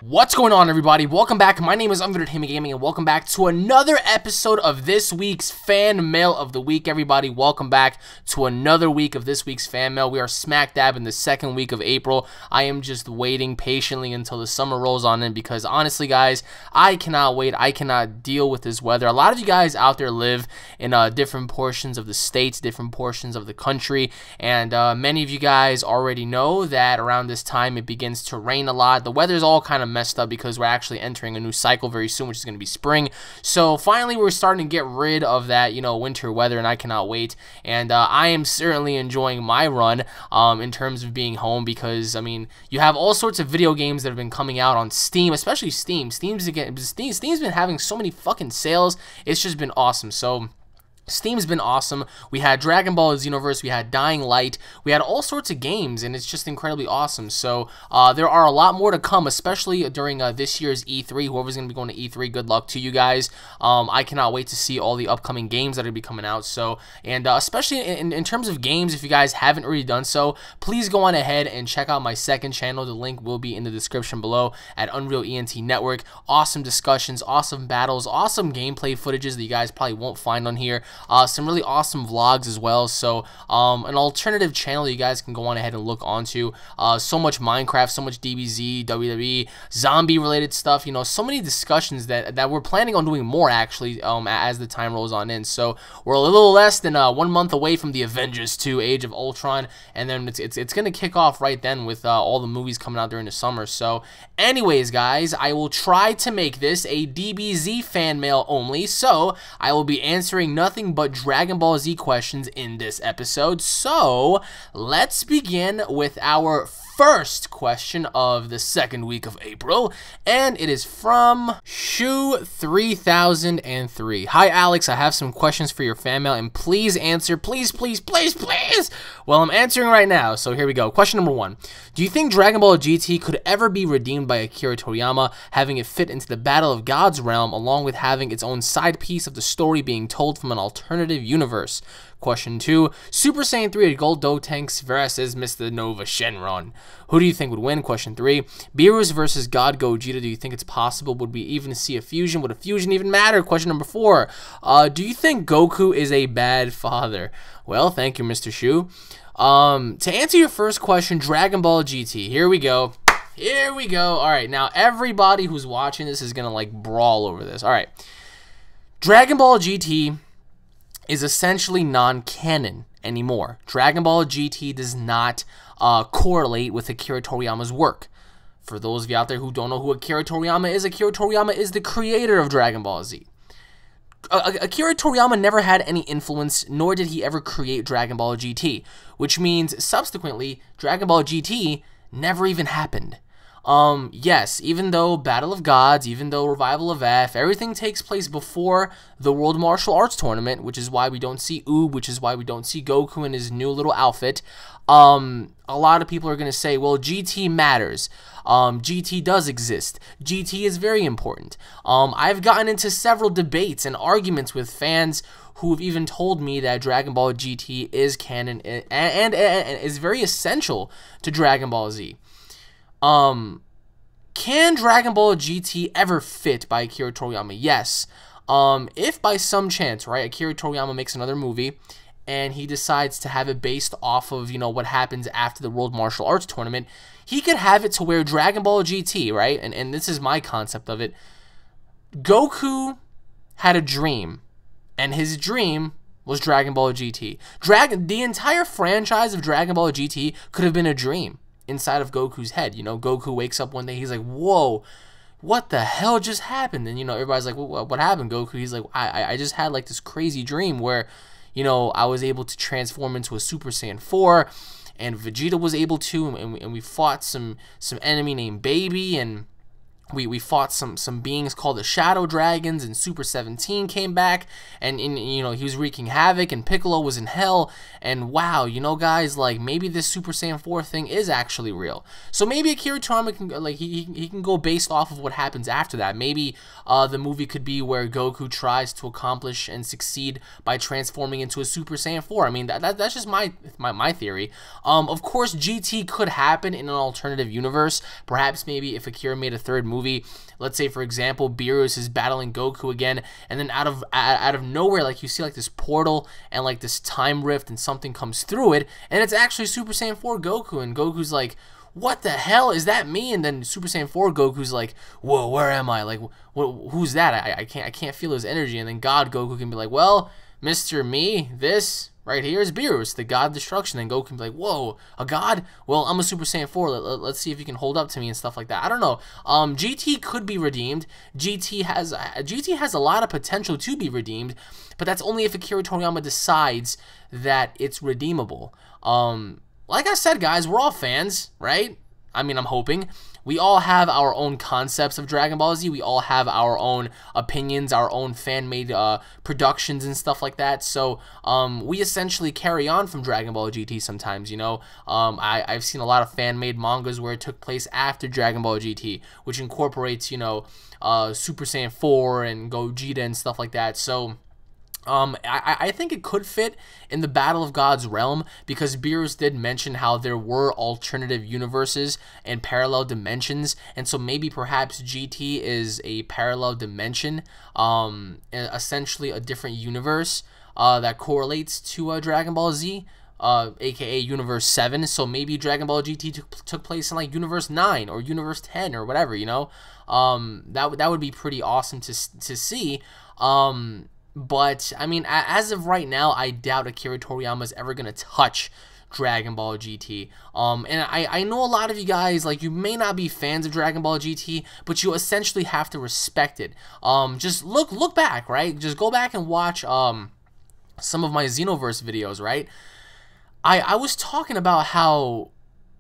What's going on, everybody? Welcome back. My name is UnrealEntGaming, and welcome back to another episode of this week's Fan Mail of the Week. Everybody, welcome back to another week of this week's Fan Mail. We are smack dab in the second week of April. I am just waiting patiently until the summer rolls on in because, honestly, guys, I cannot wait. I cannot deal with this weather. A lot of you guys out there live in different portions of the states, different portions of the country, and many of you guys already know that around this time it begins to rain a lot. The weather is all kind of messed up because we're actually entering a new cycle very soon, which is going to be spring. So finally we're starting to get rid of that, winter weather, and I cannot wait. And I am certainly enjoying my run in terms of being home because, I mean, you have all sorts of video games that have been coming out on Steam, especially Steam. Steam's been having so many fucking sales. It's just been awesome. So Steam's been awesome. We had Dragon Ball Xenoverse, we had Dying Light, we had all sorts of games, and it's just incredibly awesome. So there are a lot more to come, especially during this year's E3. Whoever's going to be going to E3, good luck to you guys. I cannot wait to see all the upcoming games that are going to be coming out. So, and especially in terms of games, if you guys haven't already done so, please go on ahead and check out my second channel. The link will be in the description below at UnrealEnt Network. Awesome discussions, awesome battles, awesome gameplay footages that you guys probably won't find on here. Some really awesome vlogs as well. So an alternative channel you guys can go on ahead and look onto. So much Minecraft, so much DBZ, WWE, zombie related stuff. So many discussions that we're planning on doing more actually as the time rolls on in. So we're a little less than 1 month away from the Avengers 2 Age of Ultron, and then it's gonna kick off right then with all the movies coming out during the summer. So anyways, guys, I will try to make this a DBZ fan mail only. So I will be answering nothing but Dragon Ball Z questions in this episode. So let's begin with our first question of the second week of April, and it is from Shu3003. Hi Alex, I have some questions for your fan mail, and please answer, please. Well, I'm answering right now, so here we go. Question number 1. Do you think Dragon Ball GT could ever be redeemed by Akira Toriyama, having it fit into the Battle of Gods realm, along with having its own side piece of the story being told from an alternative universe? Question 2. Super Saiyan 3 Gold Gotenks versus Mr. Nova Shenron. Who do you think would win? Question 3. Beerus versus God Gogeta. Do you think it's possible? Would we even see a fusion? Would a fusion even matter? Question number 4. Do you think Goku is a bad father? Well, thank you, Mr. Shu. To answer your first question, Dragon Ball GT. Here we go. Here we go. All right, now everybody who's watching this is gonna like brawl over this. All right, Dragon Ball GT is essentially non-canon anymore. Dragon Ball GT does not correlate with Akira Toriyama's work. For those of you out there who don't know who Akira Toriyama is the creator of Dragon Ball Z. Akira Toriyama never had any influence, nor did he ever create Dragon Ball GT, which means subsequently Dragon Ball GT never even happened. Yes, even though Battle of Gods, even though Revival of F, everything takes place before the World Martial Arts Tournament, which is why we don't see Oob, which is why we don't see Goku in his new little outfit. A lot of people are going to say, well, GT matters. GT does exist. GT is very important. I've gotten into several debates and arguments with fans who have even told me that Dragon Ball GT is canon and is very essential to Dragon Ball Z. Can Dragon Ball GT ever fit by Akira Toriyama? Yes. If by some chance, right, Akira Toriyama makes another movie and he decides to have it based off of, what happens after the World Martial Arts Tournament, he could have it to where Dragon Ball GT, right, and this is my concept of it, Goku had a dream, and his dream was Dragon Ball GT. The entire franchise of Dragon Ball GT could have been a dream inside of Goku's head. Goku wakes up one day, he's like, whoa, what the hell just happened? And everybody's like, well, what happened, Goku? He's like, I just had like this crazy dream where I was able to transform into a Super Saiyan 4, and Vegeta was able to, and we fought some enemy named Baby, and we fought some beings called the Shadow Dragons, and Super 17 came back, and he was wreaking havoc, and Piccolo was in hell, and wow, guys, like, maybe this Super Saiyan 4 thing is actually real. So maybe Akira Toriyama can, like, he can go based off of what happens after that. Maybe the movie could be where Goku tries to accomplish and succeed by transforming into a Super Saiyan 4. I mean, that's just my theory. Of course, GT could happen in an alternative universe. Perhaps maybe if Akira made a third movie, movie. Let's say, for example, Beerus is battling Goku again, and then out of nowhere, like, you see like this portal and like this time rift, and something comes through it, and it's actually Super Saiyan 4 Goku, and Goku's like, what the hell is that me? And then Super Saiyan 4 Goku's like, whoa, where am I? Like, who's that? I can't feel his energy. And then God Goku can be like, well, Mr. Me, this right here is Beerus, the god of destruction. And Goku can be like, whoa, a god? Well, I'm a Super Saiyan 4. Let's see if you can hold up to me and stuff like that. I don't know. GT could be redeemed. GT has a lot of potential to be redeemed, but that's only if Akira Toriyama decides that it's redeemable. Like I said, guys, we're all fans, right? I mean, I'm hoping. We all have our own concepts of Dragon Ball Z. We all have our own opinions, our own fan-made productions and stuff like that. So we essentially carry on from Dragon Ball GT sometimes, you know. I've seen a lot of fan-made mangas where it took place after Dragon Ball GT, which incorporates, you know, Super Saiyan 4 and Gogeta and stuff like that. So I think it could fit in the Battle of God's realm, because Beerus did mention how there were alternative universes and parallel dimensions, and so maybe perhaps GT is a parallel dimension, essentially a different universe that correlates to Dragon Ball Z, aka Universe 7. So maybe Dragon Ball GT took place in like Universe 9 or Universe 10 or whatever, you know. That would be pretty awesome to see. But, I mean, as of right now, I doubt Akira Toriyama is ever going to touch Dragon Ball GT. And I know a lot of you guys, like, you may not be fans of Dragon Ball GT, but you essentially have to respect it. Just look back, right? Just go back and watch some of my Xenoverse videos, right? I was talking about how,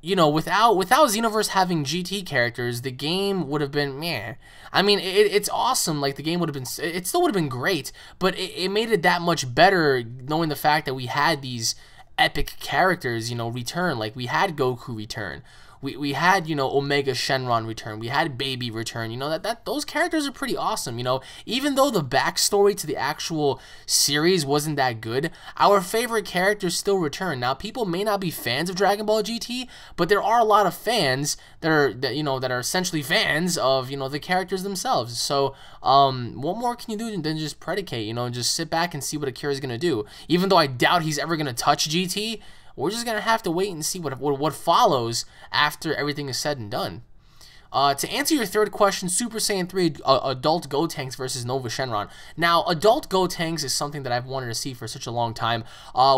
you know, without Xenoverse having GT characters, the game would have been meh. I mean, it's awesome. Like, the game would have been, it still would have been great, but it made it that much better knowing the fact that we had these epic characters, you know, return. Like, we had Goku return. We had, you know, Omega Shenron return. We had Baby return. You know, those characters are pretty awesome, you know. Even though the backstory to the actual series wasn't that good, our favorite characters still return. Now, people may not be fans of Dragon Ball GT, but there are a lot of fans that are essentially fans of, you know, the characters themselves. So, what more can you do than just predicate, you know, and just sit back and see what Akira's gonna do? Even though I doubt he's ever gonna touch GT, we're just gonna have to wait and see what follows after everything is said and done. To answer your third question, Super Saiyan 3 Adult Gotenks versus Nova Shenron. Now, Adult Gotenks is something that I've wanted to see for such a long time.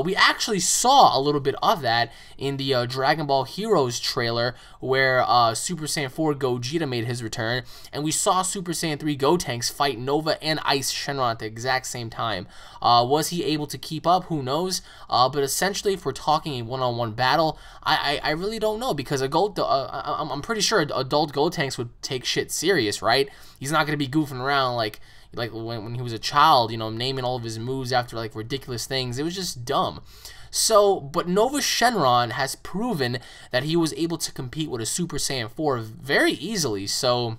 We actually saw a little bit of that in the Dragon Ball Heroes trailer, where Super Saiyan 4 Gogeta made his return, and we saw Super Saiyan 3 Gotenks fight Nova and Ice Shenron at the exact same time. Was he able to keep up? Who knows? But essentially, if we're talking a one-on-one battle, I really don't know, because I'm pretty sure Adult Gotenks would take shit serious, right? He's not gonna be goofing around like when he was a child, you know, naming all of his moves after like ridiculous things. It was just dumb. So, but Nova Shenron has proven that he was able to compete with a Super Saiyan 4 very easily. So,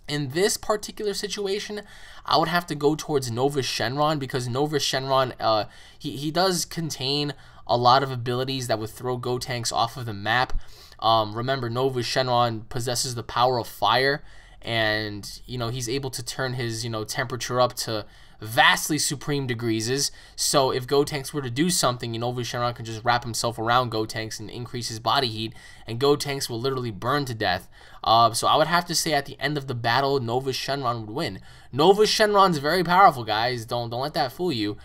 in this particular situation, I would have to go towards Nova Shenron, because Nova Shenron, he does contain a lot of abilities that would throw Gotenks off of the map. Remember, Nova Shenron possesses the power of fire, and, you know, he's able to turn his, you know, temperature up to vastly supreme degrees. So if Gotenks were to do something, you know, Nova Shenron can just wrap himself around Gotenks and increase his body heat, and Gotenks will literally burn to death. So I would have to say at the end of the battle, Nova Shenron would win. Nova Shenron's very powerful, guys. Don't let that fool you.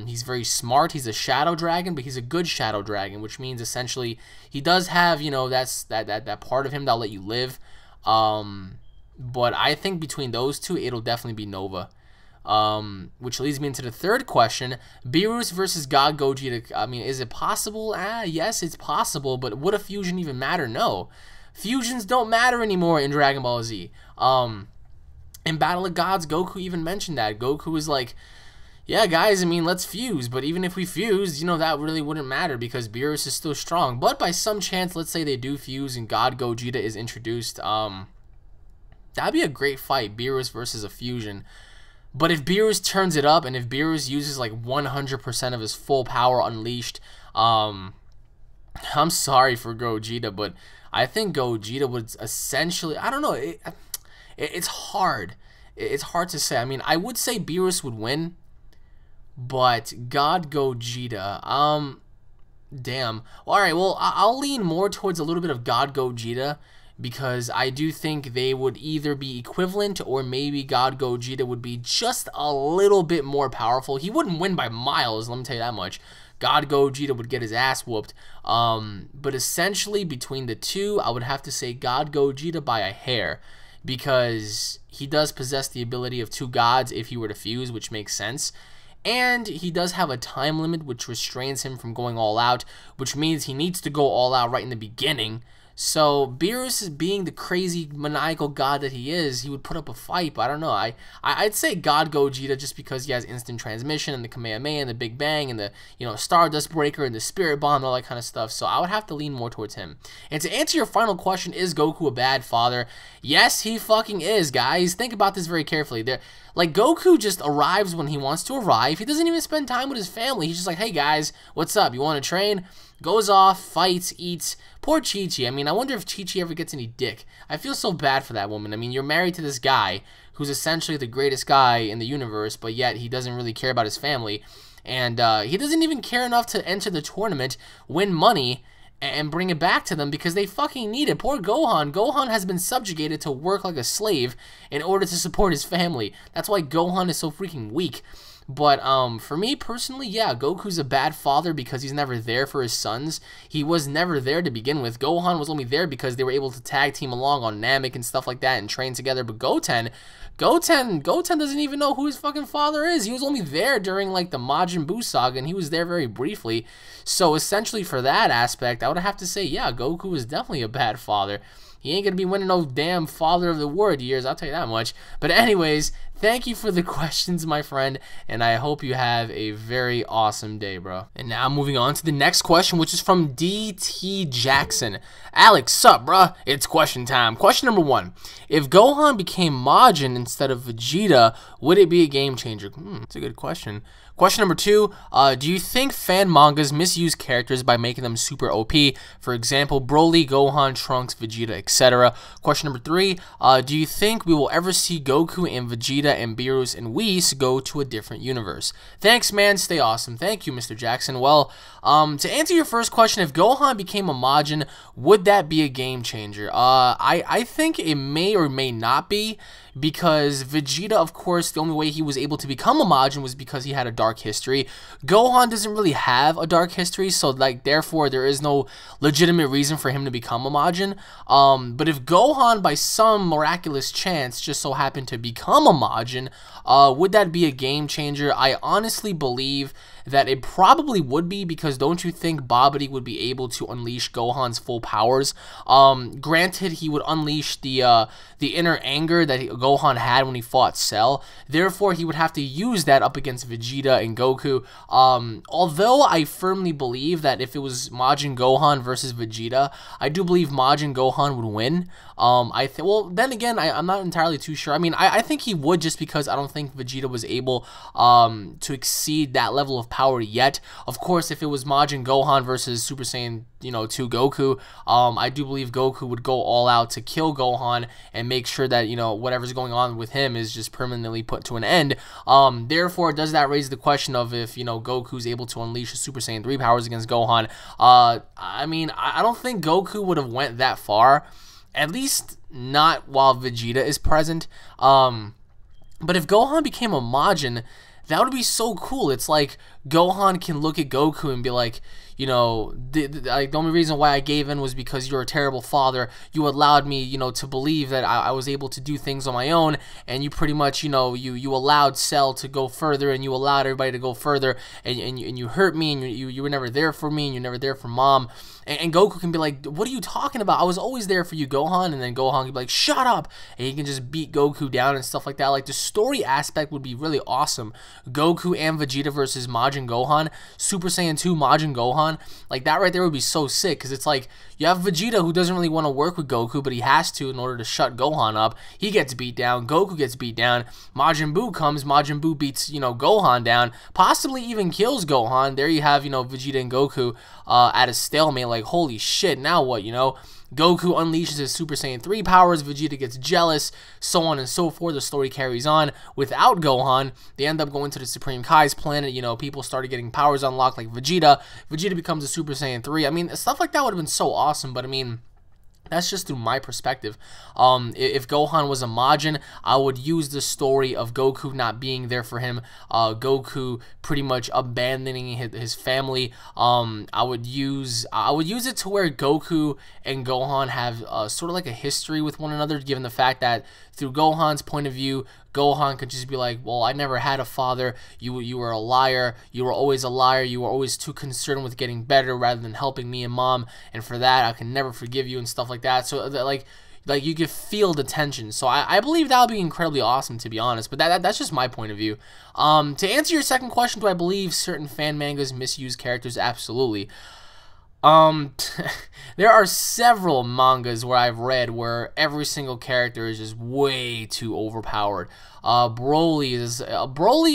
He's very smart. He's a shadow dragon, but he's a good shadow dragon, which means essentially he does have, you know, that part of him that'll let you live. But I think between those two, it'll definitely be Nova. Which leads me into the third question: Beerus versus God Gogeta. I mean, is it possible? Yes, it's possible, but would a fusion even matter? No. Fusions don't matter anymore in Dragon Ball Z. In Battle of Gods, Goku even mentioned that. Goku was like, yeah, guys, I mean, let's fuse, but even if we fused, you know, that really wouldn't matter because Beerus is still strong. But by some chance, let's say they do fuse and God Gogeta is introduced, that'd be a great fight, Beerus versus a fusion. But if Beerus turns it up, and if Beerus uses like 100% of his full power unleashed, I'm sorry for Gogeta, but I think Gogeta would essentially, I don't know, it's hard. It's hard to say. I mean, I would say Beerus would win, but God Gogeta, damn. Well, all right, well, I'll lean more towards a little bit of God Gogeta, because I do think they would either be equivalent, or maybe God Gogeta would be just a little bit more powerful. He wouldn't win by miles, let me tell you that much. God Gogeta would get his ass whooped. But essentially, between the two, I would have to say God Gogeta by a hair, because he does possess the ability of two gods if he were to fuse, which makes sense. And he does have a time limit which restrains him from going all out, which means he needs to go all out right in the beginning. So Beerus, being the crazy maniacal god that he is, he would put up a fight, but I don't know. I'd say God Gogeta, just because he has instant transmission and the Kamehameha and the Big Bang and the, you know, Stardust Breaker and the Spirit Bomb and all that kind of stuff. So I would have to lean more towards him. And to answer your final question, is Goku a bad father? Yes, he fucking is, guys. Think about this very carefully. Like, Goku just arrives when he wants to arrive. He doesn't even spend time with his family. He's just like, hey guys, what's up? You want to train? Goes off, fights, eats. Poor Chi-Chi. I mean, I wonder if Chi-Chi ever gets any dick. I feel so bad for that woman. I mean, you're married to this guy who's essentially the greatest guy in the universe, but yet he doesn't really care about his family. And he doesn't even care enough to enter the tournament, win money, and bring it back to them, because they fucking need it. Poor Gohan. Gohan has been subjugated to work like a slave in order to support his family. That's why Gohan is so freaking weak. But for me personally, yeah, Goku's a bad father because he's never there for his sons. He was never there to begin with. Gohan was only there because they were able to tag team along on Namek and stuff like that and train together. But Goten doesn't even know who his fucking father is. He was only there during like the Majin Buu saga, and he was there very briefly. So essentially, for that aspect, I would have to say, yeah, Goku is definitely a bad father. He ain't gonna be winning no damn Father of the World years, I'll tell you that much. But anyways, thank you for the questions, my friend, and I hope you have a very awesome day, bro. And now moving on to the next question, which is from DT Jackson. Alex, sup, bro? It's question time. Question number 1. If Gohan became Majin instead of Vegeta, would it be a game changer? That's a good question. Question number 2, do you think fan mangas misuse characters by making them super OP? For example, Broly, Gohan, Trunks, Vegeta, etc. Question number 3, do you think we will ever see Goku and Vegeta and Beerus and Whis go to a different universe? Thanks, man. Stay awesome. Thank you, Mr. Jackson. Well, to answer your first question, if Gohan became a Majin, would that be a game changer? I think it may or may not be, because Vegeta, of course, the only way he was able to become a Majin was because he had a dark history. Gohan doesn't really have a dark history, so like therefore there is no legitimate reason for him to become a Majin. But if Gohan by some miraculous chance just so happened to become a Majin, would that be a game changer? I honestly believe that it probably would be, because don't you think Babidi would be able to unleash Gohan's full powers? Granted, he would unleash the inner anger that Gohan had when he fought Cell. Therefore, he would have to use that up against Vegeta and Goku. Although I firmly believe that if it was Majin Gohan versus Vegeta, I do believe Majin Gohan would win. Well, then again, I'm not entirely too sure. I mean, I think he would, just because I don't think Vegeta was able to exceed that level of power yet. Of course, if it was Majin Gohan versus Super Saiyan, 2 Goku, I do believe Goku would go all out to kill Gohan and make sure that, whatever's going on with him is just permanently put to an end. Therefore, does that raise the question of if, Goku's able to unleash his Super Saiyan 3 powers against Gohan? I mean, I don't think Goku would have went that far. At least not while Vegeta is present. But if Gohan became a Majin, that would be so cool. It's like Gohan can look at Goku and be like, the only reason why I gave in was because you're a terrible father. You allowed me, to believe that I was able to do things on my own, and you pretty much, you allowed Cell to go further, and you allowed everybody to go further, and you hurt me, and you were never there for me, and you're never there for Mom. And Goku can be like, what are you talking about? I was always there for you, Gohan. And then Gohan can be like, shut up. And he can just beat Goku down and stuff like that. Like, the story aspect would be really awesome. Goku and Vegeta versus Majin Gohan. Super Saiyan 2 Majin Gohan. Like, that right there would be so sick. Because it's like, you have Vegeta who doesn't really want to work with Goku, but he has to in order to shut Gohan up. He gets beat down. Goku gets beat down. Majin Buu comes. Majin Buu beats, Gohan down. Possibly even kills Gohan. There you have, Vegeta and Goku at a stalemate. Like, holy shit, now what, Goku unleashes his Super Saiyan 3 powers, Vegeta gets jealous, so on and so forth. The story carries on without Gohan. They end up going to the Supreme Kai's planet. You know, people started getting powers unlocked like Vegeta. Vegeta becomes a Super Saiyan 3. I mean, stuff like that would have been so awesome, but I mean, that's just through my perspective. If Gohan was a Majin, I would use the story of Goku not being there for him, Goku pretty much abandoning his family. I would use it to where Goku and Gohan have sort of like a history with one another, given the fact that through Gohan's point of view, Gohan could just be like, well, I never had a father. You were a liar. You were always a liar. You were always too concerned with getting better rather than helping me and mom. And for that, I can never forgive you and stuff like that. So that, like you could feel the tension. So I believe that would be incredibly awesome, to be honest. But that's just my point of view. To answer your second question, do I believe certain fan mangas misuse characters? Absolutely. There are several mangas where I've read where every single character is just way too overpowered. Broly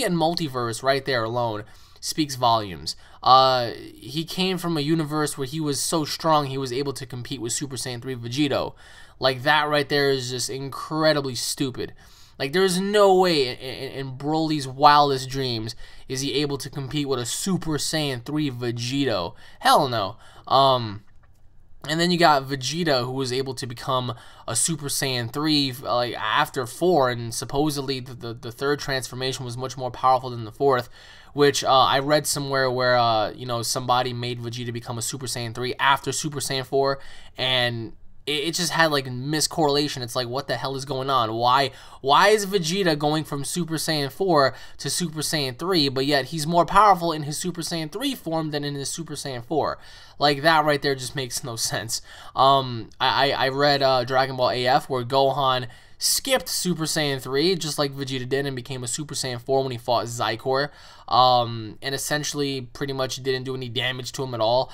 and Multiverse right there alone speaks volumes. He came from a universe where he was so strong he was able to compete with Super Saiyan 3 Vegito. Like, that right there is just incredibly stupid. Like, there's no way in Broly's wildest dreams is he able to compete with a Super Saiyan 3 Vegito. Hell no. And then you got Vegeta, who was able to become a Super Saiyan 3 like after 4, and supposedly the third transformation was much more powerful than the fourth, which I read somewhere where you know, somebody made Vegeta become a Super Saiyan 3 after Super Saiyan 4, and it just had like miscorrelation. It's like, what the hell is going on? Why is Vegeta going from Super Saiyan 4 to Super Saiyan 3, but yet he's more powerful in his Super Saiyan 3 form than in his Super Saiyan 4? Like, that right there just makes no sense. I read Dragon Ball AF where Gohan skipped Super Saiyan 3 just like Vegeta did and became a Super Saiyan 4 when he fought Zycor, and essentially pretty much didn't do any damage to him at all.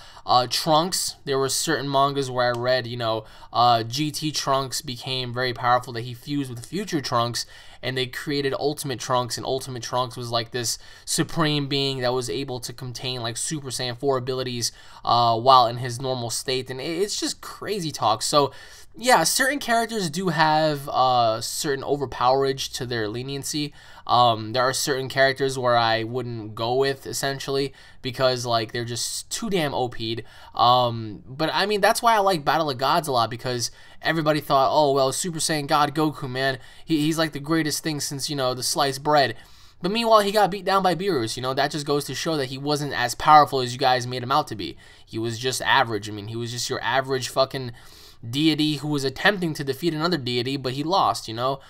Trunks, there were certain mangas where I read, you know, GT Trunks became very powerful, that he fused with Future Trunks, and they created Ultimate Trunks, and Ultimate Trunks was like this supreme being that was able to contain like Super Saiyan 4 abilities while in his normal state, and it's just crazy talk. So yeah, certain characters do have certain overpowerage to their leniency. There are certain characters where I wouldn't go with, essentially, because like they're just too damn OP'd. But I mean, that's why I like Battle of Gods a lot, because everybody thought, oh well, Super Saiyan God Goku, man, he's like the greatest thing since, you know, the sliced bread. But meanwhile, he got beat down by Beerus. You know, that just goes to show that he wasn't as powerful as you guys made him out to be. He was just average. I mean, he was just your average fucking deity who was attempting to defeat another deity, but he lost, you know.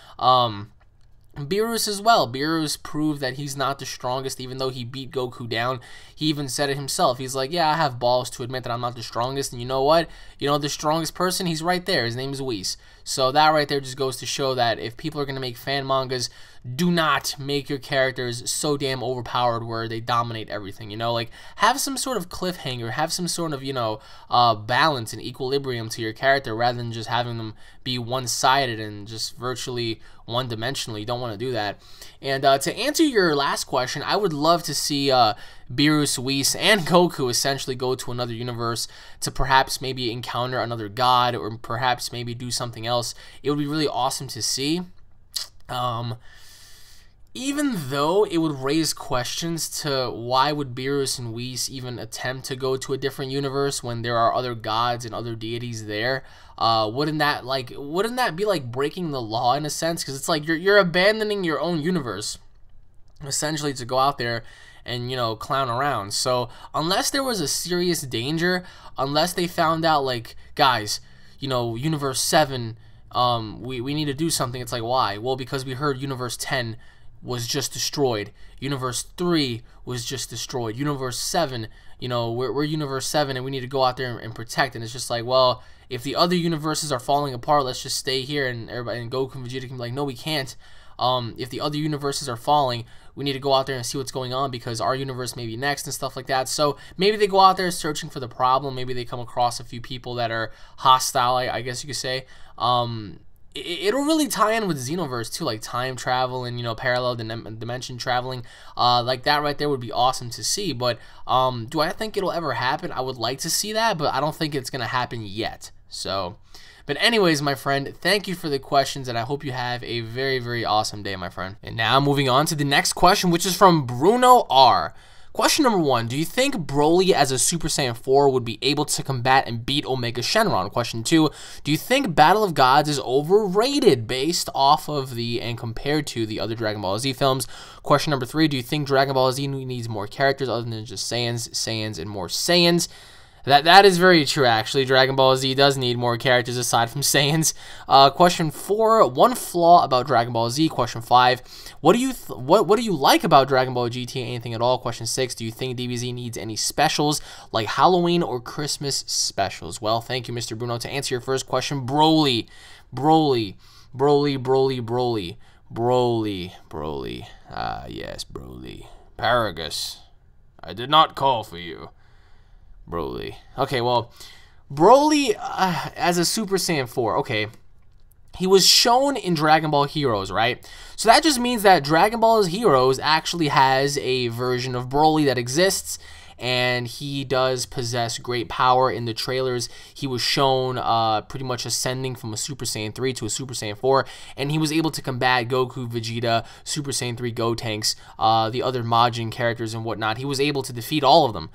Beerus as well. Beerus proved that he's not the strongest, even though he beat Goku down. He even said it himself. He's like, yeah, I have balls to admit that I'm not the strongest, and you know what? You know, the strongest person, he's right there. His name is Whis. So that right there just goes to show that if people are going to make fan mangas, do not make your characters so damn overpowered where they dominate everything, you know? Like, have some sort of cliffhanger, have some sort of, you know, balance and equilibrium to your character, rather than just having them be one-sided and just virtually one-dimensional. You don't want to do that. And to answer your last question, I would love to see Beerus, Whis, and Goku essentially go to another universe to perhaps maybe encounter another god, or perhaps maybe do something else. It would be really awesome to see. Even though it would raise questions to why would Beerus and Whis even attempt to go to a different universe when there are other gods and other deities there. Wouldn't that be like breaking the law in a sense? Because it's like you're abandoning your own universe essentially to go out there and, you know, clown around. So unless there was a serious danger, unless they found out like, guys, you know, universe 7, we need to do something. It's like, why? Well, because we heard universe 10 was just destroyed. Universe 3 was just destroyed. Universe 7, you know, we're Universe 7 and we need to go out there and protect. And it's just like, well, if the other universes are falling apart, let's just stay here, and everybody, and Goku and Vegeta can be like, no, we can't. If the other universes are falling, we need to go out there and see what's going on, because our universe may be next and stuff like that. So maybe they go out there searching for the problem. Maybe they come across a few people that are hostile, I guess you could say. It'll really tie in with Xenoverse too, like time travel and, you know, parallel dimension traveling. Like that right there would be awesome to see. But do I think it'll ever happen? I would like to see that, but I don't think it's gonna happen yet. So, but anyways, my friend, thank you for the questions, and I hope you have a very, very awesome day, my friend. And now moving on to the next question, which is from Bruno R. Question number 1, do you think Broly as a Super Saiyan 4 would be able to combat and beat Omega Shenron? Question 2, do you think Battle of Gods is overrated based off of and compared to the other Dragon Ball Z films? Question number 3, do you think Dragon Ball Z needs more characters other than just Saiyans, and more Saiyans? That is very true, actually. Dragon Ball Z does need more characters aside from Saiyans. Question 4, one flaw about Dragon Ball Z. Question 5, what do you like about Dragon Ball GT? Anything at all? Question 6, do you think DBZ needs any specials like Halloween or Christmas specials? Well, thank you, Mr. Bruno. To answer your first question, Broly. Yes, Broly. Paragus, I did not call for you. Broly. Okay, well, Broly as a Super Saiyan 4, okay, he was shown in Dragon Ball Heroes, right? So that just means that Dragon Ball Heroes actually has a version of Broly that exists, and he does possess great power. In the trailers, he was shown pretty much ascending from a Super Saiyan 3 to a Super Saiyan 4, and he was able to combat Goku, Vegeta, Super Saiyan 3 Gotenks, the other Majin characters and whatnot. He was able to defeat all of them.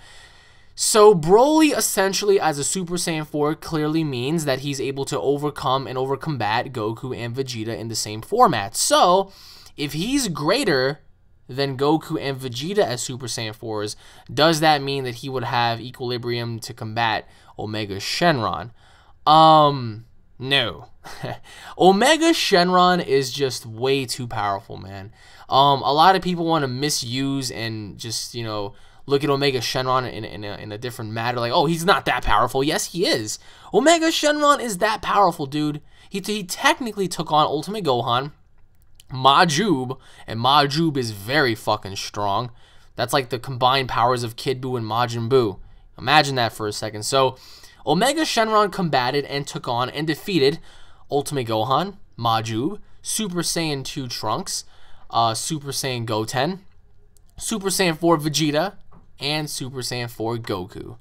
So Broly essentially as a Super Saiyan 4 clearly means that he's able to overcome and overcombat Goku and Vegeta in the same format. So if he's greater than Goku and Vegeta as Super Saiyan 4s, does that mean that he would have equilibrium to combat Omega Shenron? No. Omega Shenron is just way too powerful, man. A lot of people want to misuse and just, you know, look at Omega Shenron in a different matter, like, oh, he's not that powerful. Yes, he is. Omega Shenron is that powerful, dude. He technically took on Ultimate Gohan, Majub, and Majub is very fucking strong. That's like the combined powers of Kid Buu and Majin Buu. Imagine that for a second. So, Omega Shenron combated and took on and defeated Ultimate Gohan, Majub, Super Saiyan 2 Trunks, Super Saiyan Goten, Super Saiyan 4 Vegeta, and Super Saiyan 4 Goku.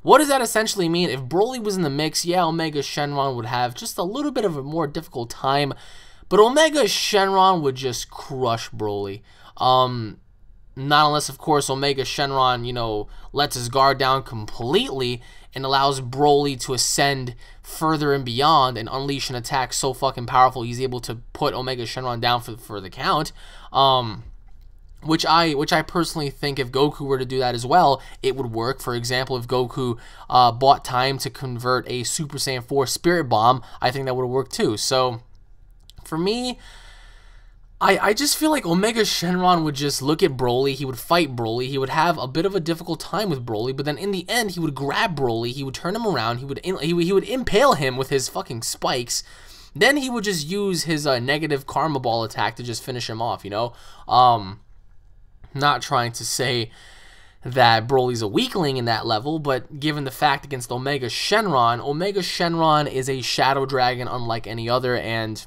What does that essentially mean? If Broly was in the mix, yeah, Omega Shenron would have just a little bit of a more difficult time, but Omega Shenron would just crush Broly. Not unless, of course, Omega Shenron, you know, lets his guard down completely and allows Broly to ascend further and beyond and unleash an attack so fucking powerful he's able to put Omega Shenron down for the count. Which I personally think if Goku were to do that as well, it would work. For example, if Goku bought time to convert a Super Saiyan 4 Spirit Bomb, I think that would work too. So, for me, I just feel like Omega Shenron would just look at Broly, he would fight Broly, he would have a bit of a difficult time with Broly, but then in the end, he would grab Broly, he would turn him around, he would impale him with his fucking spikes, then he would just use his negative Karma Ball attack to just finish him off, you know? Not trying to say that Broly's a weakling in that level, but given the fact against Omega Shenron is a Shadow Dragon unlike any other, and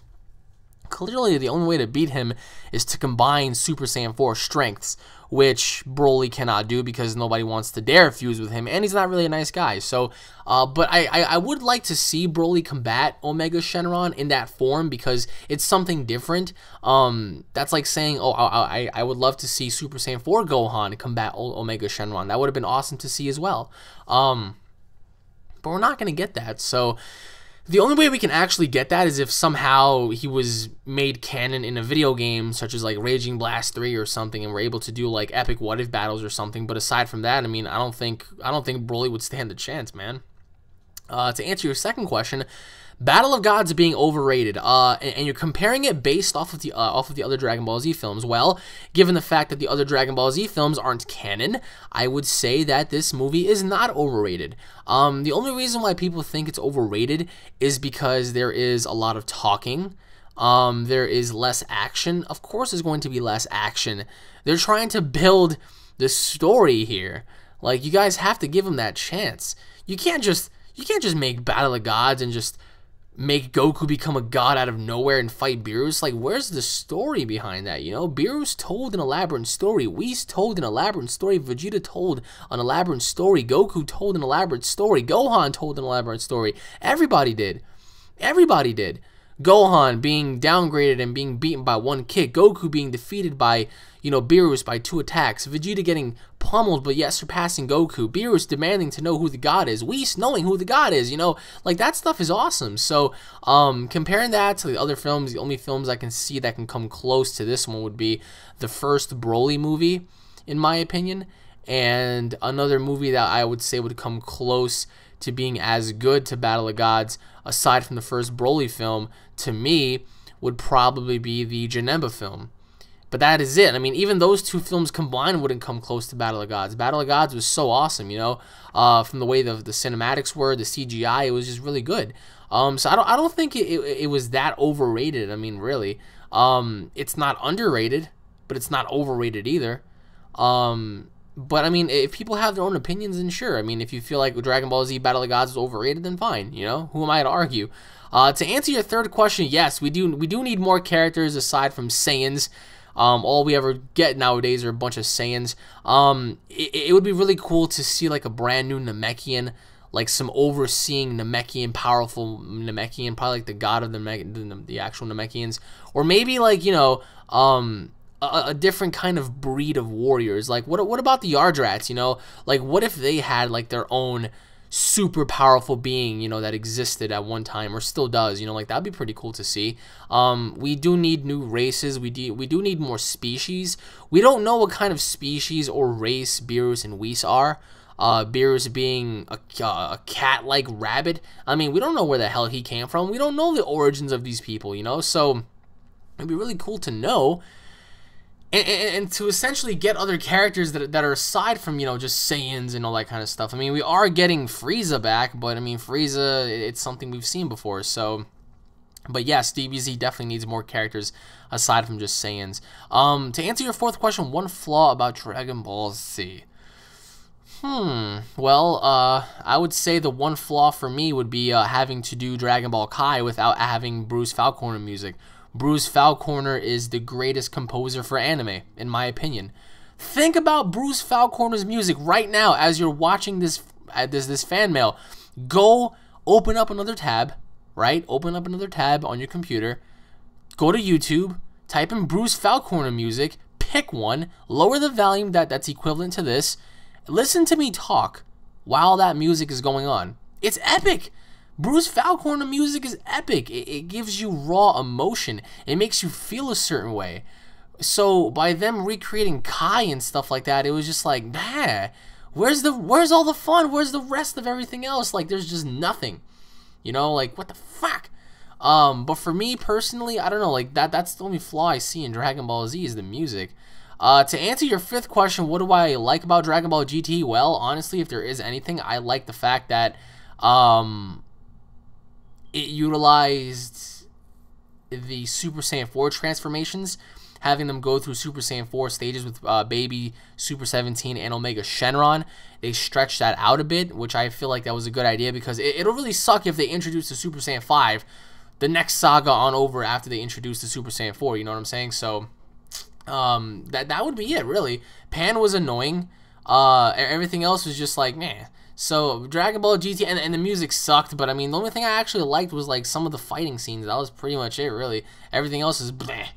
clearly the only way to beat him is to combine Super Saiyan 4 strengths, which Broly cannot do because nobody wants to dare fuse with him, and he's not really a nice guy. So, but I would like to see Broly combat Omega Shenron in that form because it's something different. That's like saying, oh, I would love to see Super Saiyan 4 Gohan combat Omega Shenron. That would have been awesome to see as well. But we're not going to get that, so the only way we can actually get that is if somehow he was made canon in a video game, such as like Raging Blast 3 or something, and we're able to do like epic what if battles or something. But aside from that, I mean, I don't think Broly would stand a chance, man. To answer your second question, Battle of Gods being overrated, and you're comparing it based off of the other Dragon Ball Z films. Well, given the fact that the other Dragon Ball Z films aren't canon, I would say that this movie is not overrated. The only reason why people think it's overrated is because there is a lot of talking. There is less action. Of course, there's going to be less action. They're trying to build the story here. Like, you guys have to give them that chance. You can't just make Battle of Gods and just make Goku become a god out of nowhere and fight Beerus? Like, where's the story behind that, you know? Beerus told an elaborate story. Whis told an elaborate story. Vegeta told an elaborate story. Goku told an elaborate story. Gohan told an elaborate story. Everybody did. Everybody did. Gohan being downgraded and being beaten by one kick. Goku being defeated by, you know, Beerus by 2 attacks. Vegeta getting pummeled but yet surpassing Goku. Beerus demanding to know who the god is. Whis knowing who the god is, you know. Like, that stuff is awesome. So, comparing that to the other films, the only films I can see that can come close to this one would be the first Broly movie, in my opinion. And another movie that I would say would come close to being as good to Battle of Gods, aside from the first Broly film, to me, would probably be the Janemba film. But that is it. I mean, even those 2 films combined wouldn't come close to Battle of Gods. Battle of Gods was so awesome, you know, from the way the cinematics were, the CGI, it was just really good. So I don't think it was that overrated. I mean, really, it's not underrated, but it's not overrated either. But, I mean, if people have their own opinions, then sure. I mean, if you feel like Dragon Ball Z Battle of Gods is overrated, then fine, you know? Who am I to argue? To answer your third question, yes, we do need more characters aside from Saiyans. All we ever get nowadays are a bunch of Saiyans. It would be really cool to see, like, a brand new Namekian, like some overseeing Namekian, powerful Namekian, probably like the god of the actual Namekians. Or maybe, like, you know, a different kind of breed of warriors. Like, what about the Yardrats, you know? Like, what if they had, like, their own super powerful being, you know, that existed at one time or still does, you know? Like, that'd be pretty cool to see. We do need new races. We do need more species. We don't know what kind of species or race Beerus and Whis are. Beerus being a cat-like rabbit. I mean, we don't know where the hell he came from. We don't know the origins of these people, you know? So it'd be really cool to know. And to essentially get other characters that are aside from, you know, just Saiyans and all that kind of stuff. I mean, we are getting Frieza back, but I mean, Frieza, it's something we've seen before, so. But yes, DBZ definitely needs more characters aside from just Saiyans. To answer your fourth question, one flaw about Dragon Ball Z. Well, I would say the one flaw for me would be having to do Dragon Ball Kai without having Bruce Falconer music. Bruce Falconer is the greatest composer for anime, in my opinion. Think about Bruce Falconer's music right now as you're watching this fan mail. Go open up another tab, right? Open up another tab on your computer. Go to YouTube, type in Bruce Falconer music, pick one, lower the volume that's equivalent to this. Listen to me talk while that music is going on. It's epic. Bruce Falconer music is epic. It gives you raw emotion. It makes you feel a certain way. So by them recreating Kai and stuff like that, it was just like, nah, where's all the fun? Where's the rest of everything else? Like, there's just nothing. You know, like, what the fuck? But for me personally, I don't know, like that's the only flaw I see in Dragon Ball Z is the music. To answer your fifth question, what do I like about Dragon Ball GT? Well, honestly, if there is anything, I like the fact that it utilized the Super Saiyan 4 transformations, having them go through Super Saiyan 4 stages with Baby, Super 17, and Omega Shenron. They stretched that out a bit, which I feel like that was a good idea because it'll really suck if they introduce the Super Saiyan 5 the next saga on over after they introduce the Super Saiyan 4, you know what I'm saying? So that would be it, really. Pan was annoying. Everything else was just like, meh. So Dragon Ball GT and the music sucked, but I mean the only thing I actually liked was like some of the fighting scenes. That was pretty much it, really. Everything else is bleh.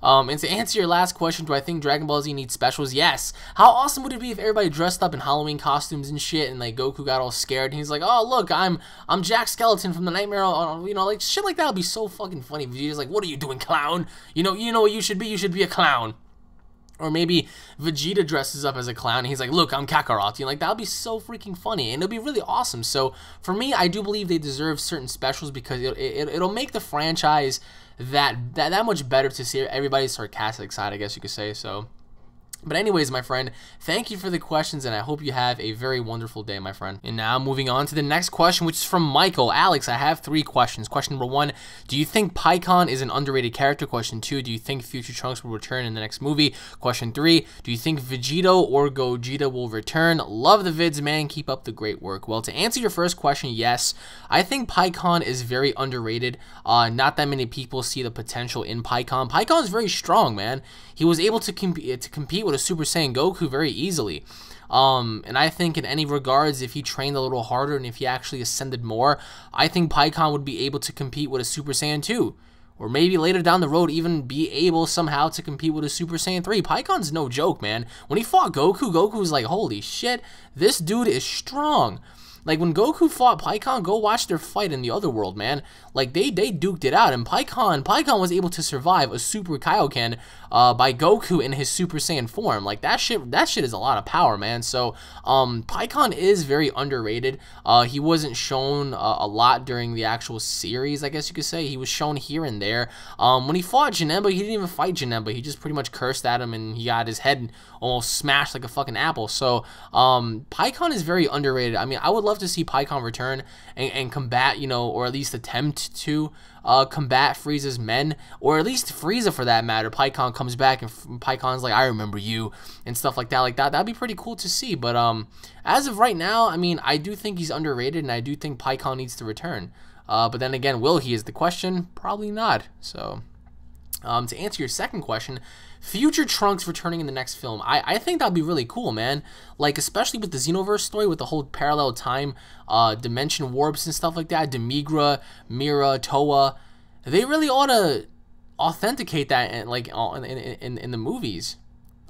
And to answer your last question, do I think Dragon Ball Z needs specials? Yes. How awesome would it be if everybody dressed up in Halloween costumes and shit, and like Goku got all scared, and he's like, "Oh look, I'm Jack Skeleton from the Nightmare," you know, like shit like that would be so fucking funny. Vegeta's like, "What are you doing, clown? You know what you should be? You should be a clown." Or maybe Vegeta dresses up as a clown and he's like, "Look, I'm Kakarot." You know, like that would be so freaking funny and it'll be really awesome. So for me, I do believe they deserve certain specials because it'll make the franchise that much better to see everybody's sarcastic side, I guess you could say. So But anyways, my friend, thank you for the questions, and I hope you have a very wonderful day, my friend. And now moving on to the next question, which is from Michael. Alex, I have 3 questions. Question number 1, do you think Pikkon is an underrated character? Question 2, do you think future Trunks will return in the next movie? Question 3, do you think Vegito or Gogeta will return? Love the vids, man. Keep up the great work. Well, to answer your first question, yes, I think Pikkon is very underrated. Not that many people see the potential in Pikkon. Pikkon is very strong, man. He was able to compete with a Super Saiyan Goku very easily. And I think in any regards, if he trained a little harder and if he actually ascended more, I think Pikkon would be able to compete with a Super Saiyan 2. Or maybe later down the road, even be able somehow to compete with a Super Saiyan 3. Pikkon's no joke, man. When he fought Goku, Goku was like, holy shit, this dude is strong. Like, when Goku fought Pikkon, go watch their fight in the other world, man. Like, they duked it out, and Pikkon was able to survive a Super Kaioken by Goku in his Super Saiyan form. Like, that shit is a lot of power, man. So, Pikkon is very underrated. He wasn't shown a lot during the actual series, I guess you could say. He was shown here and there. When he fought Janemba, he didn't even fight Janemba. He just pretty much cursed at him, and he got his head almost smashed like a fucking apple. So, Pikkon is very underrated. I mean, I would love to see Pikkon return and combat, you know, or at least attempt to combat Frieza's men, or at least Frieza for that matter. Pikkon comes back and Pikkon's like, I remember you, and stuff like that. That'd be pretty cool to see. But as of right now, I mean, I do think he's underrated, and I do think Pikkon needs to return. But then again, will he is the question? Probably not. So to answer your second question, future Trunks returning in the next film, I think that'd be really cool, man. Like, especially with the Xenoverse story, with the whole parallel time dimension warps and stuff like that. Demigra, Mira, Toa, they really ought to authenticate that in the movies.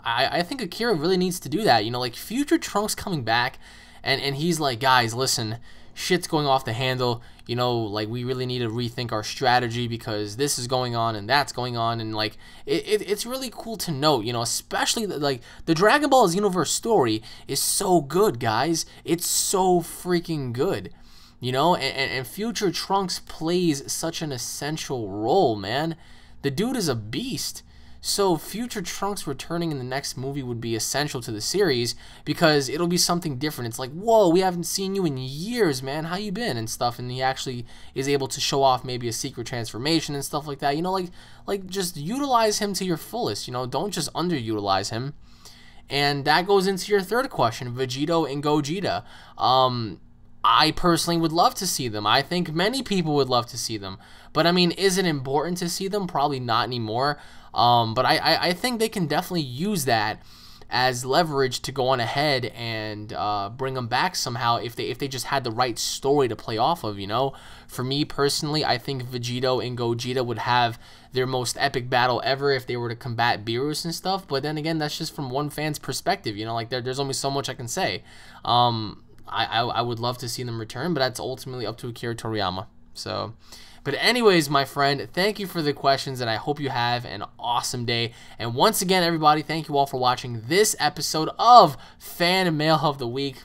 I think Akira really needs to do that. You know, like, future Trunks coming back, and he's like, guys, listen, shit's going off the handle, you know, like, we really need to rethink our strategy because this is going on and that's going on, and like, it's really cool to note, you know, especially like the Dragon Ball Xenoverse story is so good, guys. It's so freaking good, you know, and future Trunks plays such an essential role, man. The dude is a beast. So future Trunks returning in the next movie would be essential to the series because it'll be something different. It's like, whoa, we haven't seen you in years, man. How you been and stuff? And he actually is able to show off maybe a secret transformation and stuff like that. You know, like just utilize him to your fullest. You know, don't just underutilize him. And that goes into your third question, Vegito and Gogeta. I personally would love to see them. I think many people would love to see them. But I mean, is it important to see them? Probably not anymore. But I think they can definitely use that as leverage to go on ahead and bring them back somehow if they just had the right story to play off of, you know? For me personally, I think Vegito and Gogeta would have their most epic battle ever if they were to combat Beerus and stuff. But then again, that's just from one fan's perspective, you know? Like, there's only so much I can say. I would love to see them return, but that's ultimately up to Akira Toriyama. So, but anyways, my friend, thank you for the questions, and I hope you have an awesome day. And once again, everybody, thank you all for watching this episode of Fan Mail of the Week.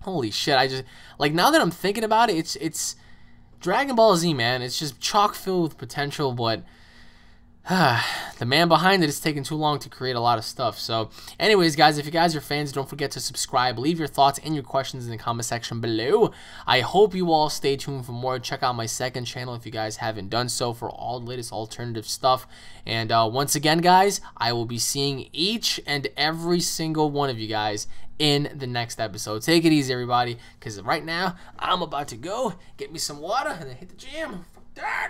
Holy shit, I just, like, now that I'm thinking about it, it's Dragon Ball Z, man. It's just chock filled with potential, but the man behind it is taking too long to create a lot of stuff. So anyways, guys, if you guys are fans, don't forget to subscribe. Leave your thoughts and your questions in the comment section below. I hope you all stay tuned for more. Check out my second channel if you guys haven't done so for all the latest alternative stuff. And once again, guys, I will be seeing each and every single one of you guys in the next episode. Take it easy, everybody, because right now I'm about to go get me some water and then hit the gym. Fuck that.